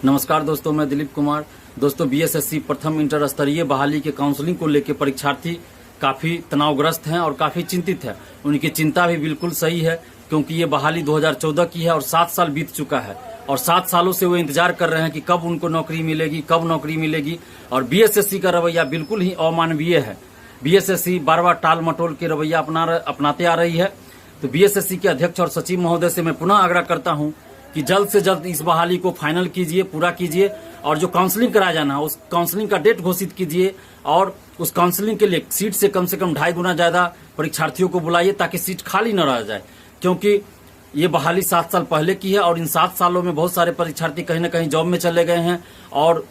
नमस्कार दोस्तों, मैं दिलीप कुमार। दोस्तों, बीएसएससी प्रथम इंटर स्तरीय बहाली के काउंसलिंग को लेकर परीक्षार्थी काफी तनावग्रस्त हैं और काफी चिंतित है। उनकी चिंता भी बिल्कुल सही है, क्योंकि ये बहाली 2014 की है और 7 साल बीत चुका है और 7 सालों से वो इंतजार कर रहे हैं कि कब उनको नौकरी मिलेगी, कब नौकरी मिलेगी। और बीएसएससी का रवैया बिल्कुल ही अमानवीय है। बीएसएससी बार बार टाल मटोल के रवैया अपनाते आ रही है। तो बीएसएससी के अध्यक्ष और सचिव महोदय से मैं पुनः आग्रह करता हूं कि जल्द से जल्द इस बहाली को फाइनल कीजिए, पूरा कीजिए और जो काउंसलिंग कराया जाना है उस काउंसलिंग का डेट घोषित कीजिए और उस काउंसलिंग के लिए सीट से कम 2.5 गुना ज्यादा परीक्षार्थियों को बुलाइए ताकि सीट खाली न रह जाए। क्योंकि ये बहाली 7 साल पहले की है और इन 7 सालों में बहुत सारे परीक्षार्थी कहीं न कहीं जॉब में चले गए हैं और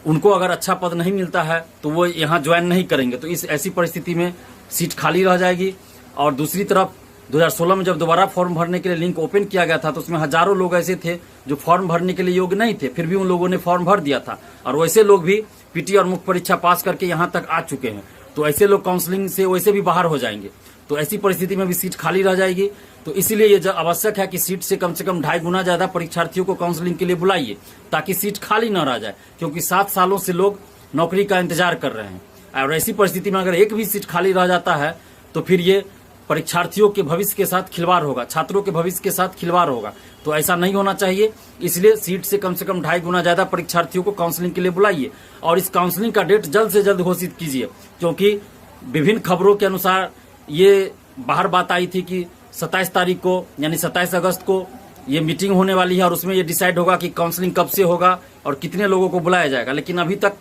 उनको अगर अच्छा पद नहीं मिलता है तो वो यहाँ ज्वाइन नहीं करेंगे। तो इस ऐसी परिस्थिति में सीट खाली रह जाएगी। और दूसरी तरफ 2016 में जब दोबारा फॉर्म भरने के लिए लिंक ओपन किया गया था तो उसमें हजारों लोग ऐसे थे जो फॉर्म भरने के लिए योग्य नहीं थे, फिर भी उन लोगों ने फॉर्म भर दिया था और वैसे लोग भी पीटी और मुख्य परीक्षा पास करके यहाँ तक आ चुके हैं। तो ऐसे लोग काउंसलिंग से वैसे भी बाहर हो जाएंगे। तो ऐसी परिस्थिति में भी सीट खाली रह जाएगी। तो इसीलिए ये आवश्यक है कि सीट से कम 2.5 गुना ज्यादा परीक्षार्थियों को काउंसलिंग के लिए बुलाइए ताकि सीट खाली न रह जाए, क्योंकि 7 सालों से लोग नौकरी का इंतजार कर रहे हैं। और ऐसी परिस्थिति में अगर एक भी सीट खाली रह जाता है तो फिर ये परीक्षार्थियों के भविष्य के साथ खिलवाड़ होगा, छात्रों के भविष्य के साथ खिलवाड़ होगा। तो ऐसा नहीं होना चाहिए। इसलिए सीट से कम 2.5 गुना ज्यादा परीक्षार्थियों को काउंसलिंग के लिए बुलाइए और इस काउंसलिंग का डेट जल्द से जल्द घोषित कीजिए, क्योंकि विभिन्न खबरों के अनुसार ये बाहर बात आई थी कि 27 तारीख को यानी 27 अगस्त को ये मीटिंग होने वाली है और उसमें ये डिसाइड होगा कि काउंसलिंग कब से होगा और कितने लोगों को बुलाया जाएगा। लेकिन अभी तक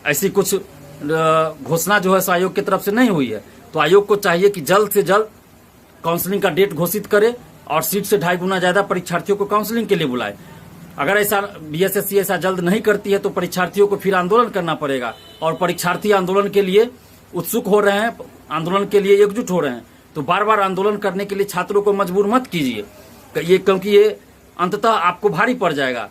ऐसी कुछ घोषणा जो है आयोग की तरफ से नहीं हुई है। तो आयोग को चाहिए कि जल्द से जल्द काउंसलिंग का डेट घोषित करे और सीट से 2.5 गुना ज्यादा परीक्षार्थियों को काउंसलिंग के लिए बुलाए। अगर ऐसा बीएसएससी ऐसा जल्द नहीं करती है तो परीक्षार्थियों को फिर आंदोलन करना पड़ेगा और परीक्षार्थी आंदोलन के लिए उत्सुक हो रहे हैं, आंदोलन के लिए एकजुट हो रहे हैं। तो बार बार आंदोलन करने के लिए छात्रों को मजबूर मत कीजिए, ये क्योंकि ये अंततः आपको भारी पड़ जाएगा।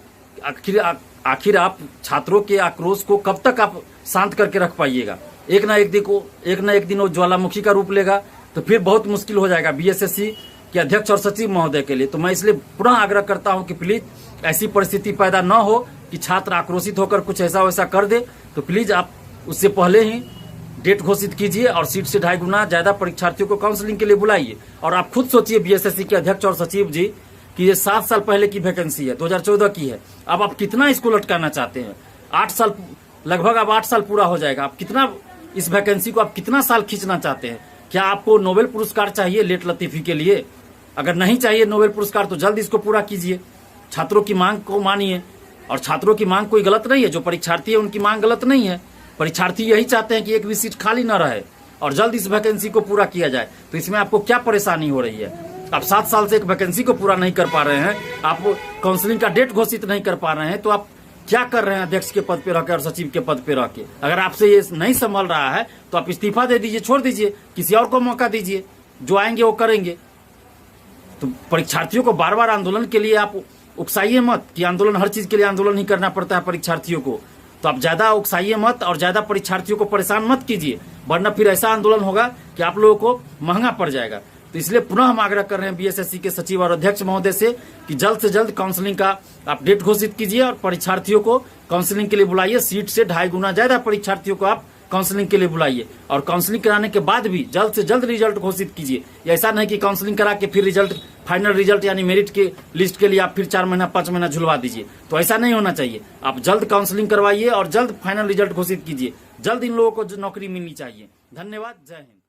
आखिर आप छात्रों के आक्रोश को कब तक आप शांत करके रख पाइएगा? एक ना एक दिन वो ज्वालामुखी का रूप लेगा तो फिर बहुत मुश्किल हो जाएगा बीएसएससी के अध्यक्ष और सचिव महोदय के लिए। तो मैं इसलिए पुनः आग्रह करता हूं कि प्लीज ऐसी परिस्थिति पैदा न हो कि छात्र आक्रोशित होकर कुछ ऐसा वैसा कर दे। तो प्लीज आप उससे पहले ही डेट घोषित कीजिए और सीट से 2.5 गुना ज्यादा परीक्षार्थियों को काउंसलिंग के लिए बुलाइए। और आप खुद सोचिए बीएसएससी के अध्यक्ष और सचिव जी कि ये 7 साल पहले की वैकेंसी है, 2014 की है। अब आप कितना इसको लटकाना चाहते हैं? 8 साल लगभग, अब 8 साल पूरा हो जाएगा। आप कितना इस वैकेंसी को आप कितना साल खींचना चाहते हैं? क्या आपको नोबेल पुरस्कार चाहिए लेट लतीफी के लिए? अगर नहीं चाहिए नोबेल पुरस्कार तो जल्द इसको पूरा कीजिए। छात्रों की मांग को मानिए और छात्रों की मांग कोई गलत नहीं है। जो परीक्षार्थी है उनकी मांग गलत नहीं है। परीक्षार्थी यही चाहते हैं कि एक भी सीट खाली न रहे और जल्द इस वैकेंसी को पूरा किया जाए। तो इसमें आपको क्या परेशानी हो रही है? आप 7 साल से एक वैकेंसी को पूरा नहीं कर पा रहे हैं, आप काउंसलिंग का डेट घोषित नहीं कर पा रहे हैं, तो आप क्या कर रहे हैं अध्यक्ष के पद पे रहकर और सचिव के पद पे रहकर? अगर आपसे ये नहीं संभल रहा है तो आप इस्तीफा दे दीजिए, छोड़ दीजिए, किसी और को मौका दीजिए, जो आएंगे वो करेंगे। तो परीक्षार्थियों को बार बार आंदोलन के लिए आप उकसाइए मत कि आंदोलन, हर चीज के लिए आंदोलन ही करना पड़ता है परीक्षार्थियों को। तो आप ज्यादा उकसाइए मत और ज्यादा परीक्षार्थियों को परेशान मत कीजिए, वरना फिर ऐसा आंदोलन होगा कि आप लोगों को महंगा पड़ जाएगा। तो इसलिए पुनः हम आग्रह कर रहे हैं बीएसएससी के सचिव और अध्यक्ष महोदय से कि जल्द से जल्द काउंसलिंग का आप डेट घोषित कीजिए और परीक्षार्थियों को काउंसलिंग के लिए बुलाइए। सीट से 2.5 गुना ज्यादा परीक्षार्थियों को आप काउंसलिंग के लिए बुलाइए और काउंसलिंग कराने के बाद भी जल्द से जल्द रिजल्ट घोषित कीजिए। ऐसा नहीं कि काउंसलिंग करा के फिर रिजल्ट, फाइनल रिजल्ट यानी मेरिट के लिस्ट के लिए आप फिर 4 महीना 5 महीना झुलवा दीजिए। तो ऐसा नहीं होना चाहिए। आप जल्द काउंसलिंग करवाइए और जल्द फाइनल रिजल्ट घोषित कीजिए। जल्द इन लोगों को नौकरी मिलनी चाहिए। धन्यवाद। जय हिंद।